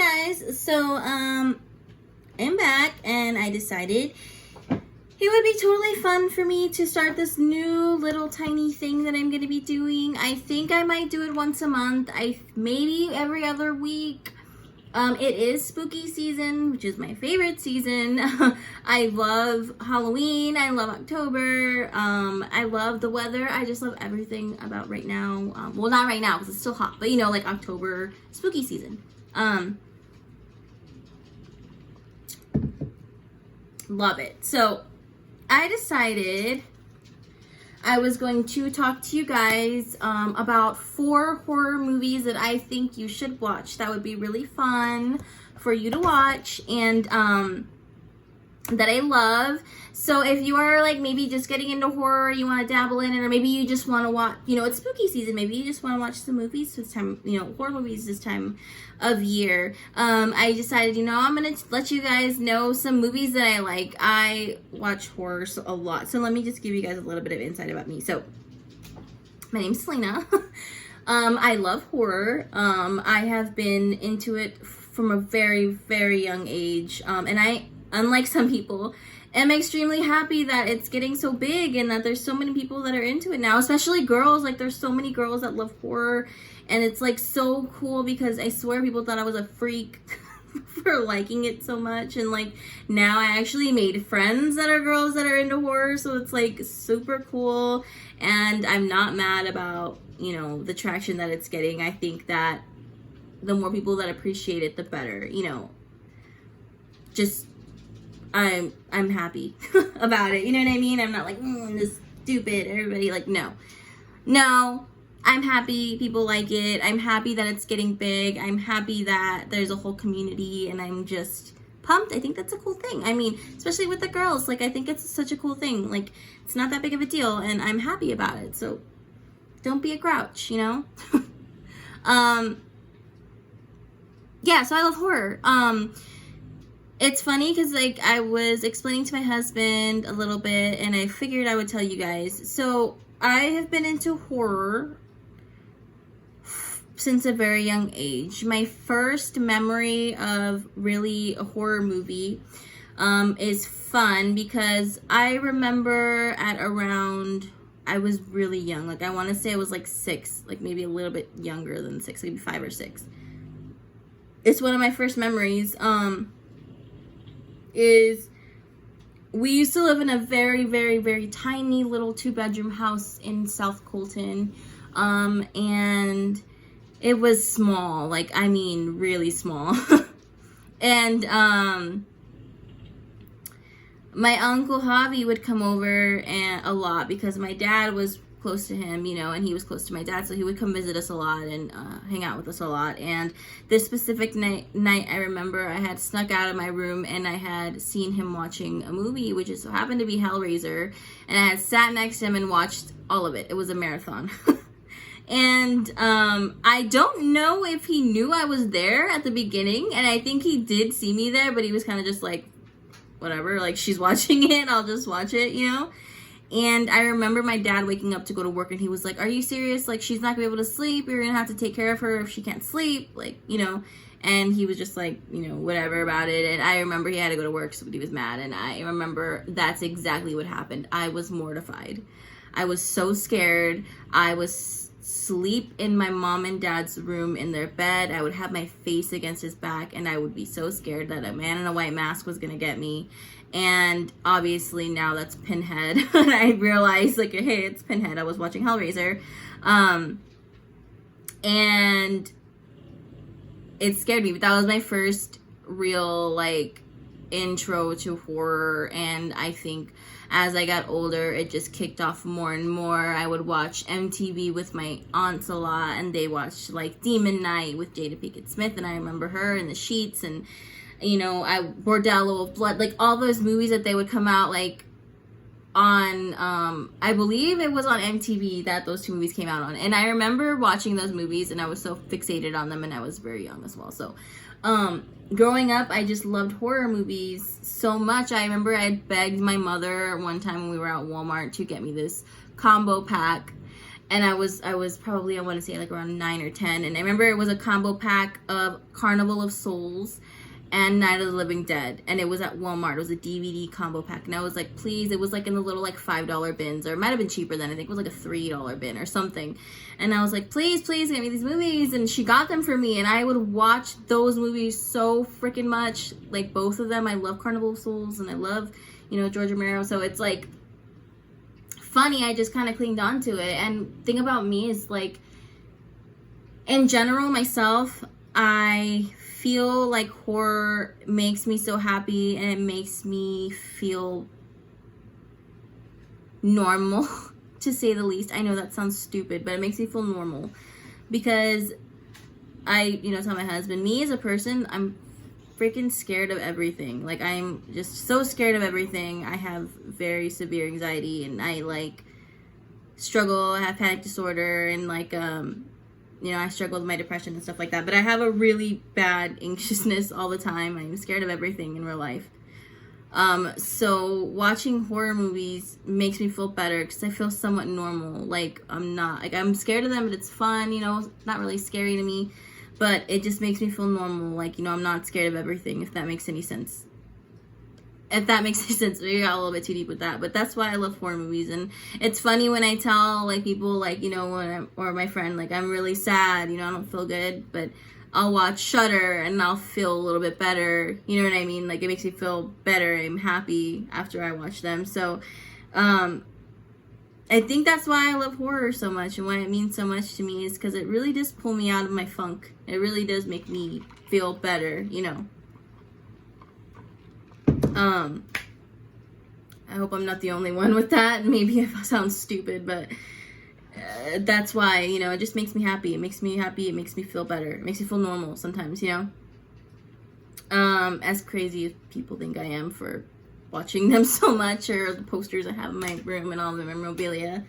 guys, so I'm back and I decided it would be totally fun for me to start this new little tiny thing that I'm going to be doing. I think I might do it once a month, maybe every other week. It is spooky season, which is my favorite season. I love Halloween, I love October, I love the weather, I just love everything about right now. Well, not right now because it's still hot, but you know, like October, spooky season. Love it. So I decided I was going to talk to you guys about 4 horror movies that I think you should watch. That would be really fun for you to watch and that I love. So if you are like maybe just getting into horror, you want to dabble in it, or maybe you just want to watch, you know, it's spooky season, maybe you just want to watch some movies this time, you know, horror movies this time of year. I decided, you know, I'm going to let you guys know some movies that I like. I watch horror a lot. So let me just give you guys a little bit of insight about me. So my name's Selena. I love horror. I have been into it from a very, very young age. And I, unlike some people, am extremely happy that it's getting so big and that there's so many people that are into it now, especially girls. Like, there's so many girls that love horror, and it's like so cool because I swear people thought I was a freak for liking it so much, and like now I actually made friends that are girls that are into horror, so it's like super cool, and I'm not mad about, you know, the traction that it's getting. I think that the more people that appreciate it, the better, you know. Just I'm happy about it. You know what I mean? I'm not like, this stupid, everybody, like, no. I'm happy people like it. I'm happy that it's getting big. I'm happy that there's a whole community, and I'm just pumped. I think that's a cool thing. I mean, especially with the girls, like, I think it's such a cool thing. Like, it's not that big of a deal, and I'm happy about it. So don't be a grouch, you know? Yeah, so I love horror. It's funny because, like, I was explaining to my husband a little bit, and I figured I would tell you guys. So, I have been into horror since a very young age. My first memory of really a horror movie is fun because I remember at around, I was really young. Like, I want to say I was, like, 6, like, maybe a little bit younger than 6, maybe 5 or 6. It's one of my first memories. Is we used to live in a very, very, very tiny little 2-bedroom house in South Colton, and it was small, like, I mean, really small. And my Uncle Javi would come over a lot because my dad was close to him, you know, and he was close to my dad, so he would come visit us a lot and hang out with us a lot. And this specific night I remember I had snuck out of my room and I had seen him watching a movie, which just so happened to be Hellraiser, and I had sat next to him and watched all of it. It was a marathon. And I don't know if he knew I was there at the beginning, and I think he did see me there, but he was kind of just like, whatever, like, she's watching it, I'll just watch it, you know. And I remember my dad waking up to go to work, and he was like, are you serious? Like, she's not gonna be able to sleep. You're gonna have to take care of her if she can't sleep. Like, you know, and he was just like, you know, whatever about it. And I remember he had to go to work, so he was mad. And I remember that's exactly what happened. I was mortified. I was so scared. I was asleep in my mom and dad's room in their bed. I would have my face against his back, and I would be so scared that a man in a white mask was gonna get me. And obviously now that's Pinhead. And I realized, like, hey, it's Pinhead. I was watching Hellraiser. And it scared me. But that was my first real, like, intro to horror. And I think as I got older, it just kicked off more and more. I would watch MTV with my aunts a lot. And they watched, like, Demon Night with Jada Pinkett Smith. And I remember her in the sheets, and you know, Bordello of Blood, like all those movies that they would come out, like, on, I believe it was on MTV that those 2 movies came out on. And I remember watching those movies, and I was so fixated on them, and I was very young as well. So, growing up, I just loved horror movies so much. I remember I had begged my mother one time when we were at Walmart to get me this combo pack. and I was probably, I want to say like around 9 or 10, and I remember it was a combo pack of Carnival of Souls and Night of the Living Dead, and it was at Walmart. It was a DVD combo pack, and I was like, please, it was like in the little like $5 bins, or it might have been cheaper then. I think it was like a $3 bin or something, and I was like, please get me these movies, and she got them for me, and I would watch those movies so freaking much, like both of them. I love Carnival of Souls, and I love, you know, George Romero, so it's like funny, I just kind of clinged on to it. And thing about me is, like, in general, myself, I feel like horror makes me so happy, and it makes me feel normal, to say the least. I know that sounds stupid, but it makes me feel normal, because I, you know, tell my husband, me as a person, I'm freaking scared of everything. Like, I'm just so scared of everything. I have very severe anxiety, and I like struggle. I have panic disorder, and like you know, I struggle with my depression and stuff like that. But I have a really bad anxiousness all the time. I'm scared of everything in real life. So watching horror movies makes me feel better, because I feel somewhat normal. Like, I'm scared of them, but it's fun, you know, not really scary to me. But it just makes me feel normal. Like, you know, I'm not scared of everything, if that makes any sense. If that makes any sense. We got a little bit too deep with that. But that's why I love horror movies. And it's funny when I tell, like, people, like, you know, or my friend, like, I'm really sad, you know, I don't feel good. But I'll watch Shudder, and I'll feel a little bit better. You know what I mean? Like, it makes me feel better. I'm happy after I watch them. So, I think that's why I love horror so much, and why it means so much to me is because it really does pull me out of my funk. It really does make me feel better, you know. I hope I'm not the only one with that. Maybe if I sound stupid, but that's why, you know, it just makes me happy. It makes me happy. It makes me feel better. It makes me feel normal sometimes, you know. As crazy as people think I am for watching them so much, or the posters I have in my room and all the memorabilia.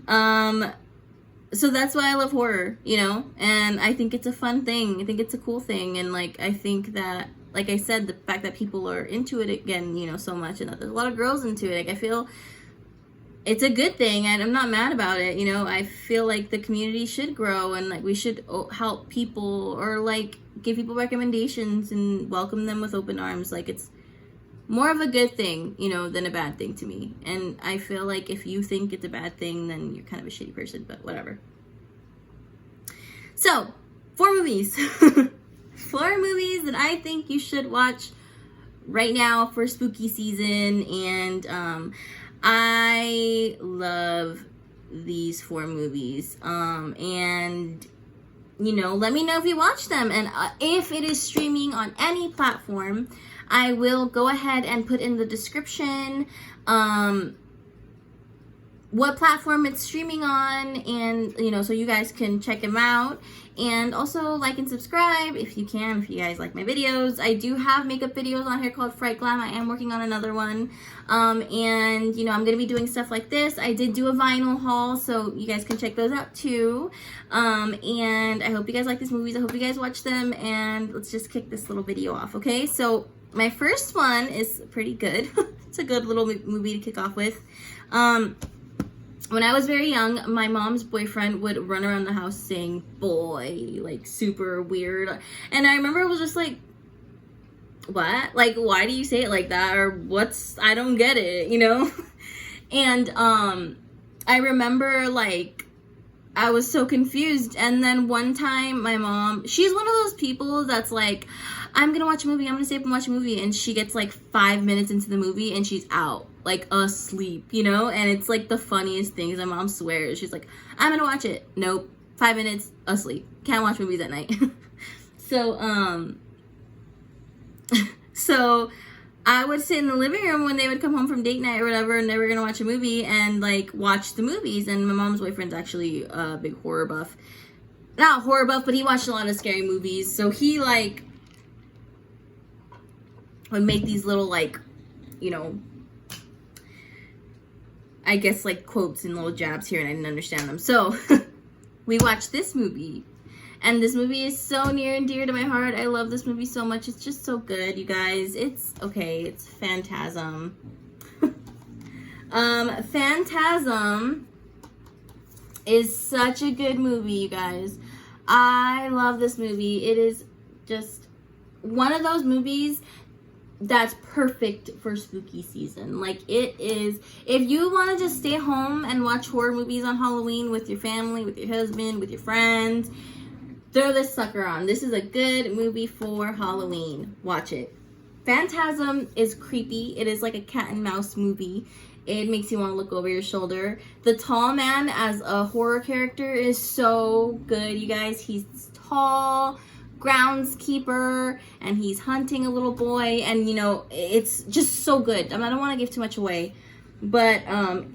So that's why I love horror, you know, and I think it's a fun thing. I think it's a cool thing, and like, I think that, like I said, the fact that people are into it again, you know, so much, and that there's a lot of girls into it, like, I feel it's a good thing, and I'm not mad about it, you know. I feel like the community should grow, and like, we should help people, or like give people recommendations and welcome them with open arms. Like, it's more of a good thing, you know, than a bad thing to me. And I feel like if you think it's a bad thing, then you're kind of a shitty person, but whatever. So, 4 movies. 4 movies that I think you should watch right now for spooky season. And I love these 4 movies. And, you know, let me know if you watch them. And if it is streaming on any platform, I will go ahead and put in the description what platform it's streaming on, and, you know, so you guys can check them out. And also like and subscribe if you can, if you guys like my videos. I do have makeup videos on here called Fright Glam. I am working on another one. And, you know, I'm going to be doing stuff like this. I did do a vinyl haul, so you guys can check those out too. And I hope you guys like these movies. I hope you guys watch them, and let's just kick this little video off, okay? So my first one is pretty good. It's a good little movie to kick off with. When I was very young, my mom's boyfriend would run around the house saying boy, like super weird. And I remember it was just like, what? Like, why do you say it like that? Or I don't get it, you know? And I remember, like, I was so confused. And then one time my mom, she's one of those people that's like, I'm gonna watch a movie, I'm gonna stay up and watch a movie, and she gets like 5 minutes into the movie and she's out, like asleep, you know? And it's like the funniest things. My mom swears, she's like, I'm gonna watch it. Nope, 5 minutes, asleep. Can't watch movies at night. So, so I would sit in the living room when they would come home from date night or whatever, and they were gonna watch a movie, and like watch the movies. And my mom's boyfriend's actually a big horror buff. Not horror buff, but he watched a lot of scary movies. So he like would make these little, like, you know, I guess like quotes and little jabs here, and I didn't understand them. So we watched this movie, and this movie is so near and dear to my heart. I love this movie so much. It's just so good, you guys. It's Phantasm. Phantasm is such a good movie, you guys. I love this movie. It is just one of those movies that's perfect for spooky season. Like, it is, if you want to just stay home and watch horror movies on Halloween with your family, with your husband, with your friends, throw this sucker on. This is a good movie for Halloween. Watch it. Phantasm is creepy. It is like a cat and mouse movie. It makes you want to look over your shoulder. The tall man as a horror character is so good, you guys. He's tall, groundskeeper, and he's hunting a little boy, and you know, it's just so good. I don't want to give too much away, but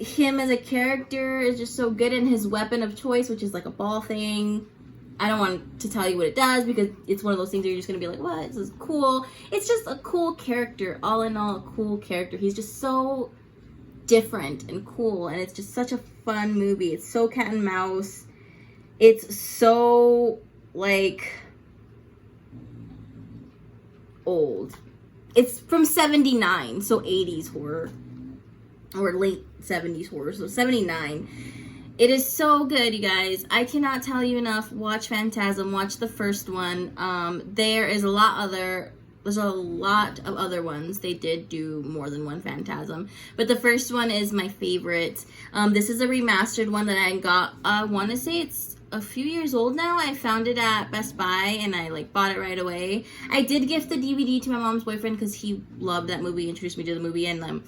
him as a character is just so good, and his weapon of choice, which is like a ball thing. I don't want to tell you what it does because it's one of those things where you're just gonna be like, what? This is cool. It's just a cool character. All in all, a cool character. He's just so different and cool, and it's just such a fun movie. It's so cat and mouse. It's so like old. It's from 79, so 80s horror or late 70s horror, so 79. It is so good, you guys. I cannot tell you enough. Watch Phantasm. Watch the first one. There's a lot of other ones. They did do more than one Phantasm, but the first one is my favorite. This is a remastered one that I got. I want to say it's a few years old now. I found it at Best Buy and I like bought it right away. I did gift the DVD to my mom's boyfriend because he loved that movie, introduced me to the movie, and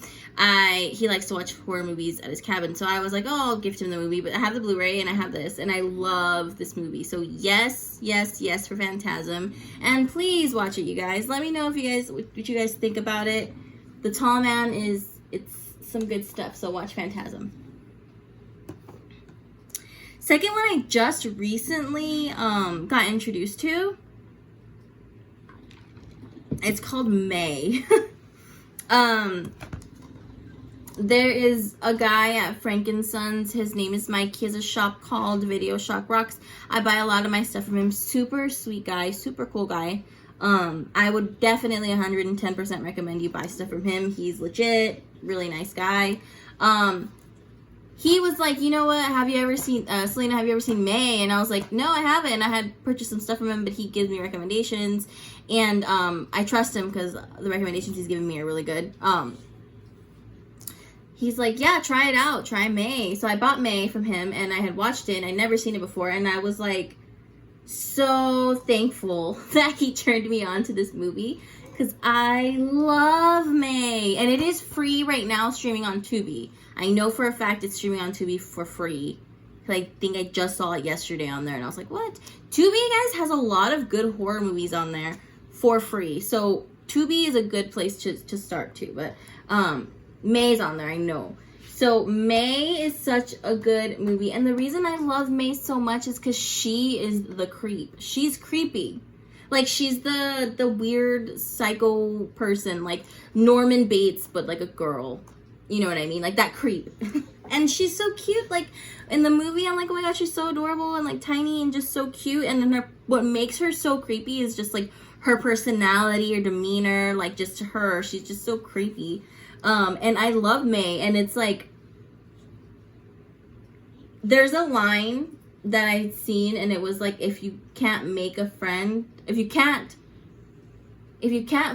he likes to watch horror movies at his cabin. So I was like, oh, I'll gift him the movie, but I have the Blu-ray and I have this, and I love this movie. So yes, yes, yes for Phantasm, and please watch it, you guys. Let me know if you guys what you guys think about it. The Tall Man it's some good stuff. So watch Phantasm. Second one I just recently got introduced to. It's called May. There is a guy at Frankensons. His name is Mike. He has a shop called Video Shock Rocks. I buy a lot of my stuff from him. Super sweet guy, super cool guy. I would definitely 110% recommend you buy stuff from him. He's legit, really nice guy. He was like, you know what, have you ever seen, Selena, have you ever seen May? And I was like, no, I haven't. I had purchased some stuff from him, but he gives me recommendations. And I trust him because the recommendations he's giving me are really good. He's like, yeah, try it out. Try May. So I bought May from him, and I had watched it, and I'd never seen it before. And I was like, so thankful that he turned me on to this movie because I love May. And it is free right now, streaming on Tubi. I know for a fact it's streaming on Tubi for free. I think I just saw it yesterday on there, and I was like, what? Tubi, guys, has a lot of good horror movies on there for free. So Tubi is a good place to start too. But May's on there, I know. So May is such a good movie. And the reason I love May so much is because she is the creep. She's creepy. Like, she's the weird psycho person, like Norman Bates, but like a girl. You know what I mean? Like that creep. And she's so cute. Like in the movie, I'm like, oh my gosh, she's so adorable and like tiny and just so cute. And then what makes her so creepy is just like her personality or demeanor, like just her. She's just so creepy. And I love May. And it's like, there's a line that I'd seen, and it was like, if you can't make a friend, if you can't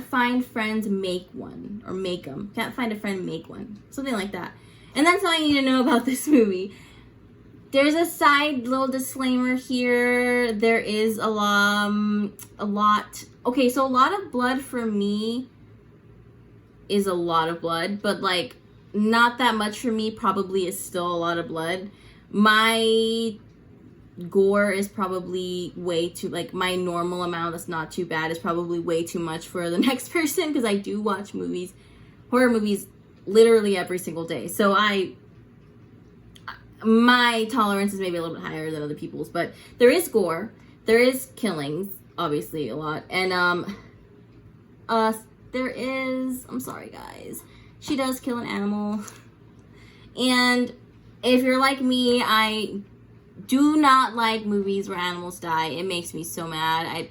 find friends, make one, or make them. Can't find a friend, make one. Something like that. And that's all you need to know about this movie. There's a side little disclaimer here. There is a lot. Okay, so a lot of blood for me is a lot of blood, but like not that much for me probably is still a lot of blood. My gore is probably way too, like my normal amount that's not too bad is probably way too much for the next person, because I do watch movies, horror movies, literally every single day. So my tolerance is maybe a little bit higher than other people's, but there is gore, there is killings, obviously a lot, and there is, I'm sorry guys, she does kill an animal, and if you're like me, I do not like movies where animals die. It makes me so mad. I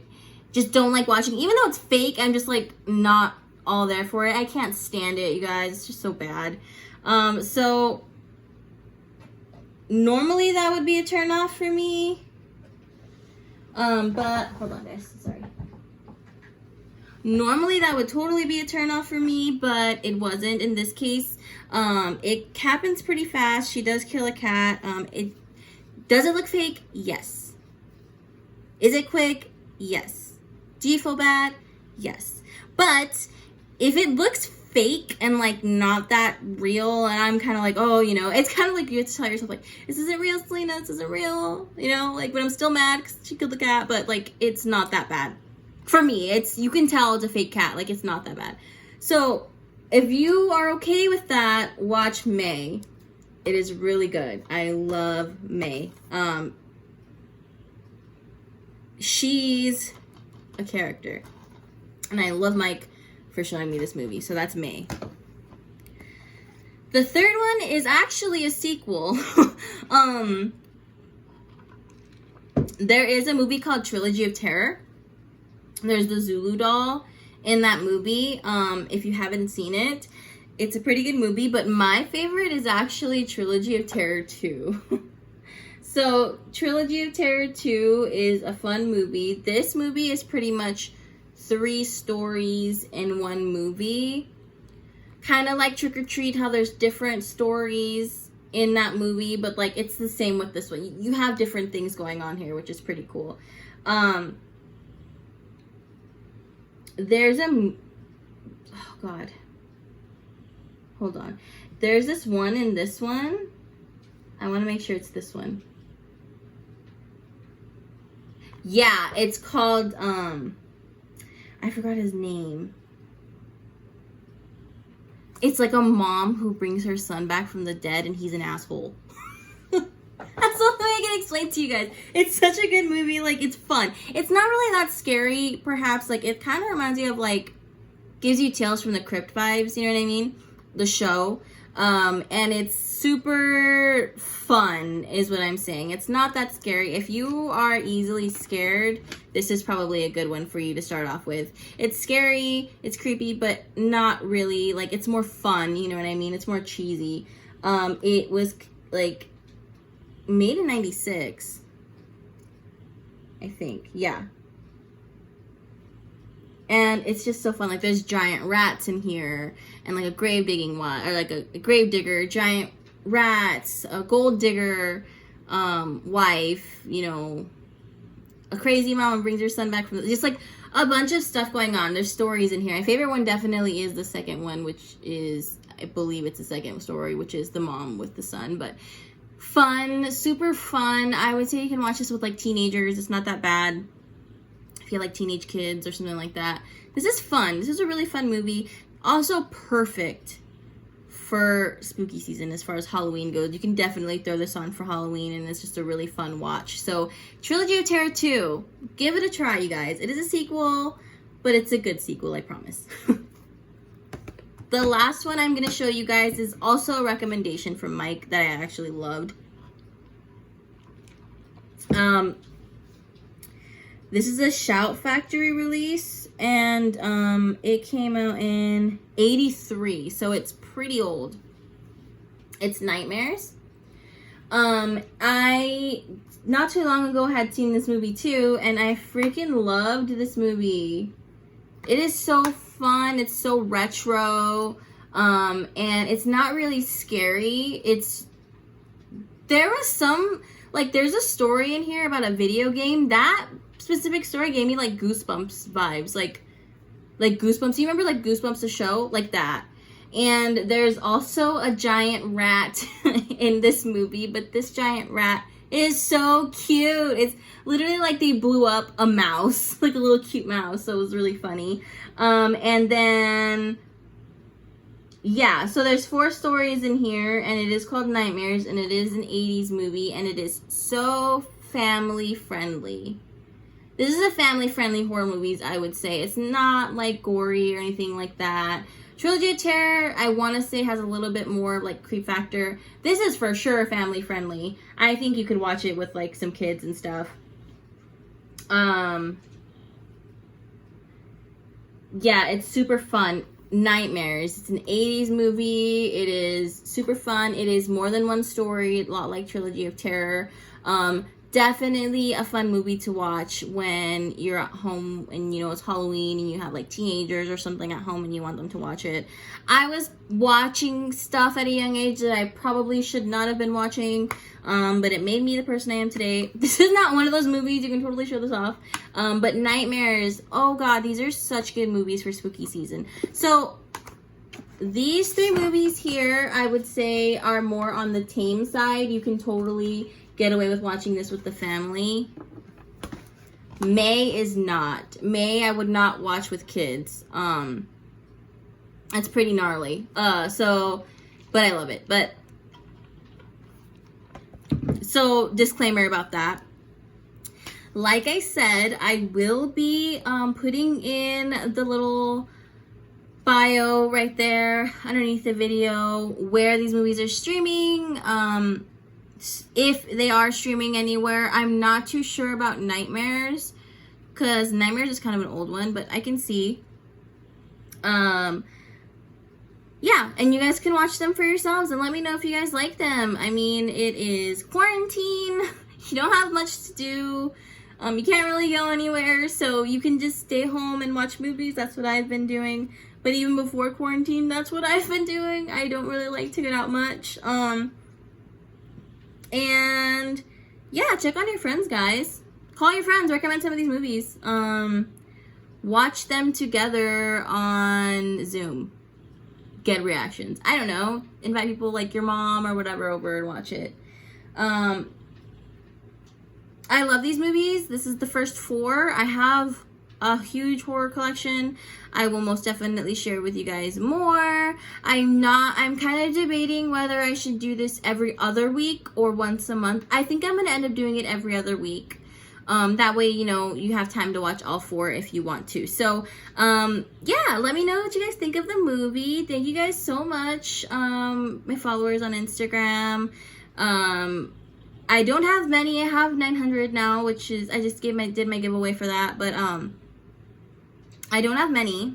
just don't like watching, even though it's fake, I'm just like not all there for it. I can't stand it, you guys. It's just so bad. So normally that would be a turn off for me. But hold on, guys. Sorry. Normally that would totally be a turn off for me, but it wasn't in this case. It happens pretty fast. She does kill a cat. Does it look fake? Yes. Is it quick? Yes. Do you feel bad? Yes. But if it looks fake and like not that real, and I'm kind of like, oh, you know, it's kind of like you have to tell yourself like, this isn't real, Selena, this isn't real, you know, like, but I'm still mad because she killed the cat, but like, it's not that bad. For me, you can tell it's a fake cat, like, it's not that bad. So if you are okay with that, watch May. It is really good. I love May. She's a character, and I love Mike for showing me this movie. So that's May. The third one is actually a sequel. There is a movie called Trilogy of Terror. There's the Zulu doll in that movie. If you haven't seen it, it's a pretty good movie, but my favorite is actually Trilogy of Terror 2. So Trilogy of Terror 2 is a fun movie. This movie is pretty much 3 stories in one movie. Kind of like Trick or Treat, how there's different stories in that movie, but like it's the same with this one. You have different things going on here, which is pretty cool. There's oh god, hold on. There's this one in this one. I want to make sure it's this one. Yeah, it's called I forgot his name. It's like a mom who brings her son back from the dead and he's an asshole. That's the only way I can explain to you guys. It's such a good movie. Like, it's fun. It's not really that scary, perhaps. Like, it kind of reminds you of, like, gives you Tales from the Crypt vibes, you know what I mean? The show. And it's super fun, is what I'm saying. It's not that scary. If you are easily scared, this is probably a good one for you to start off with. It's scary, it's creepy, but not really. Like, it's more fun, you know what I mean? It's more cheesy. It was, like, made in 96, I think. Yeah. And it's just so fun. Like, there's giant rats in here, and like a grave digging one, or like a grave digger, giant rats, a gold digger, wife, you know, a crazy mom brings her son back from just like a bunch of stuff going on. There's stories in here. My favorite one definitely is the second one, which is, I believe it's the second story, which is the mom with the son. But fun, super fun. I would say you can watch this with like teenagers. It's not that bad if you like teenage kids or something like that. This is fun. This is a really fun movie. Also perfect for spooky season as far as Halloween goes. You can definitely throw this on for Halloween, and it's just a really fun watch. So Trilogy of Terror 2, give it a try, you guys. It is a sequel, but it's a good sequel, I promise. The last one I'm going to show you guys is also a recommendation from Mike that I actually loved. This is a Shout Factory release, and it came out in 83, so it's pretty old. It's Nightmares. I, not too long ago, had seen this movie too, and I freaking loved this movie. It is so fun. It's so retro, and it's not really scary. There was some, like, there's a story in here about a video game. That specific story gave me like Goosebumps vibes, like Goosebumps. You remember like Goosebumps the show, like that? And there's also a giant rat in this movie, but this giant rat is so cute. It's literally like they blew up a mouse, like a little cute mouse. So it was really funny. And then yeah, so there's 4 stories in here, and it is called Nightmares, and it is an 80s movie, and it is so family friendly. This is a family-friendly horror movies, I would say. It's not, like, gory or anything like that. Trilogy of Terror, I want to say, has a little bit more, like, creep factor. This is for sure family-friendly. I think you could watch it with, like, some kids and stuff. Yeah, it's super fun. Nightmares. It's an 80s movie. It is super fun. It is more than one story, a lot like Trilogy of Terror. Definitely a fun movie to watch when you're at home and, you know, it's Halloween and you have like teenagers or something at home and you want them to watch it. I was watching stuff at a young age that I probably should not have been watching, but it made me the person I am today. This is not one of those movies. You can totally show this off. But Nightmares, oh God, these are such good movies for spooky season. So these 3 movies here, I would say, are more on the tame side. You can totally get away with watching this with the family. May is not. May I would not watch with kids. It's pretty gnarly. But I love it. But so disclaimer about that. Like I said, I will be putting in the little bio right there underneath the video where these movies are streaming. If they are streaming anywhere. I'm not too sure about Nightmares, because Nightmares is kind of an old one, but I can see. Yeah, and you guys can watch them for yourselves and let me know if you guys like them. I mean, it is quarantine. You don't have much to do. You can't really go anywhere, so you can just stay home and watch movies. That's what I've been doing. But even before quarantine, that's what I've been doing. I don't really like to get out much. And yeah, check on your friends, guys. Call your friends, recommend some of these movies. Watch them together on Zoom. Get reactions. I don't know. Invite people like your mom or whatever over and watch it. I love these movies. This is the first 4. I have a huge horror collection. I will most definitely share with you guys more. I'm kind of debating whether I should do this every other week or once a month. I think I'm going to end up doing it every other week. That way, you know, you have time to watch all 4 if you want to. So, yeah, let me know what you guys think of the movie. Thank you guys so much. My followers on Instagram. I don't have many. I have 900 now, which is, I just did my giveaway for that, but, I don't have many,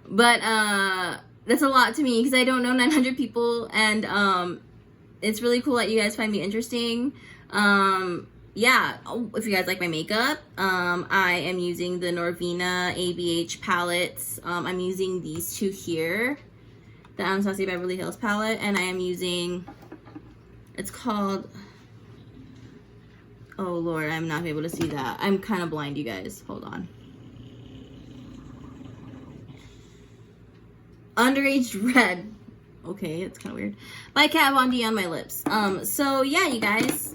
but, that's a lot to me because I don't know 900 people, and, it's really cool that you guys find me interesting. Yeah, if you guys like my makeup, I am using the Norvina ABH palettes. I'm using these 2 here, the Anastasia Beverly Hills palette, and I am using, it's called, oh Lord, I'm not able to see that. I'm kind of blind, you guys. Hold on. Underage Red. Okay, it's kind of weird. By Kat Von D on my lips. So yeah, you guys.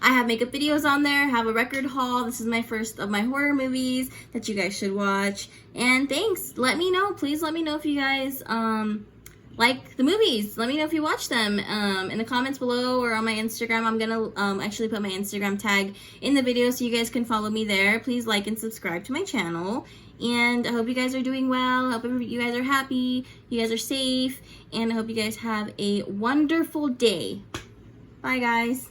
I have makeup videos on there. I have a record haul. This is my first of my horror movies that you guys should watch. And thanks. Let me know. Please let me know if you guys like the movies. Let me know if you watch them in the comments below or on my Instagram. I'm going to actually put my Instagram tag in the video so you guys can follow me there. Please like and subscribe to my channel. And I hope you guys are doing well. I hope you guys are happy. You guys are safe. And I hope you guys have a wonderful day. Bye, guys.